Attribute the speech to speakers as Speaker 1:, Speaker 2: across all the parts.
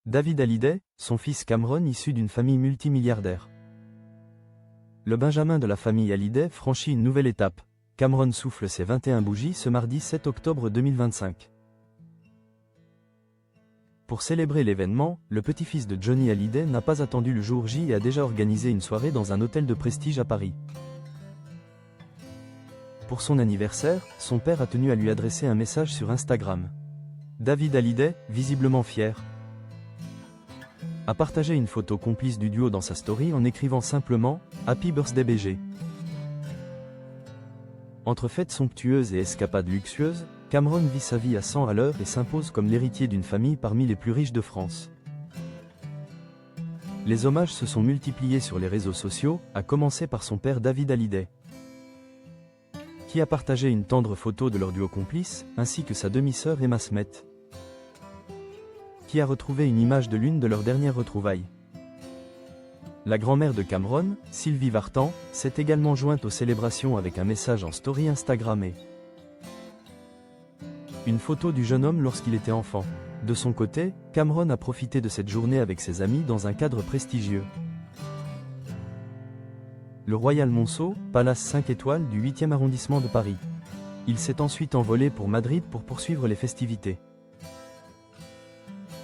Speaker 1: David Hallyday, son fils Cameron issu d'une famille multimilliardaire. Le Benjamin de la famille Hallyday franchit une nouvelle étape. Cameron souffle ses 21 bougies ce mardi 7 octobre 2025. Pour célébrer l'événement, le petit-fils de Johnny Hallyday n'a pas attendu le jour J et a déjà organisé une soirée dans un hôtel de prestige à Paris. Pour son anniversaire, son père a tenu à lui adresser un message sur Instagram. David Hallyday, visiblement fier, a partagé une photo complice du duo dans sa story en écrivant simplement « Happy Birthday BG ». Entre fêtes somptueuses et escapades luxueuses, Cameron vit sa vie à 100 à l'heure et s'impose comme l'héritier d'une famille parmi les plus riches de France. Les hommages se sont multipliés sur les réseaux sociaux, à commencer par son père David Hallyday, qui a partagé une tendre photo de leur duo complice, ainsi que sa demi-sœur Emma Smith, qui a retrouvé une image de l'une de leurs dernières retrouvailles. La grand-mère de Cameron, Sylvie Vartan, s'est également jointe aux célébrations avec un message en story Instagram et une photo du jeune homme lorsqu'il était enfant. De son côté, Cameron a profité de cette journée avec ses amis dans un cadre prestigieux. Le Royal Monceau, palace 5 étoiles du 8e arrondissement de Paris. Il s'est ensuite envolé pour Madrid pour poursuivre les festivités.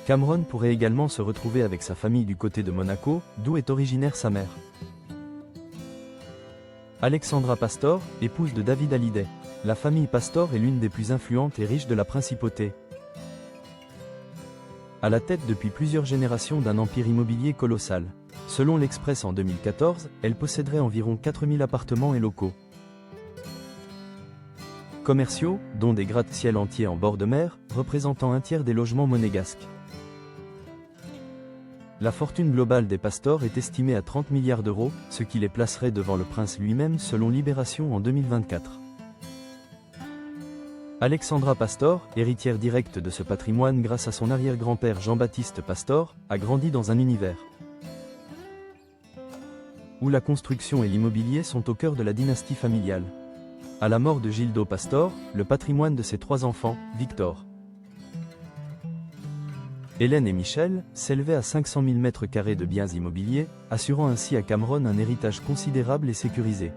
Speaker 1: Cameron pourrait également se retrouver avec sa famille du côté de Monaco, d'où est originaire sa mère. Alexandra Pastor, épouse de David Hallyday. La famille Pastor est l'une des plus influentes et riches de la principauté. À la tête depuis plusieurs générations d'un empire immobilier colossal. Selon l'Express en 2014, elle posséderait environ 4000 appartements et locaux commerciaux, dont des gratte-ciel entiers en bord de mer, représentant un tiers des logements monégasques. La fortune globale des Pastor est estimée à 30 milliards d'euros, ce qui les placerait devant le prince lui-même selon Libération en 2024. Alexandra Pastor, héritière directe de ce patrimoine grâce à son arrière-grand-père Jean-Baptiste Pastor, a grandi dans un univers où la construction et l'immobilier sont au cœur de la dynastie familiale. À la mort de Gildo Pastor, le patrimoine de ses 3 enfants, Victor, Hélène et Michel, s'élevait à 500 000 m² de biens immobiliers, assurant ainsi à Cameron un héritage considérable et sécurisé.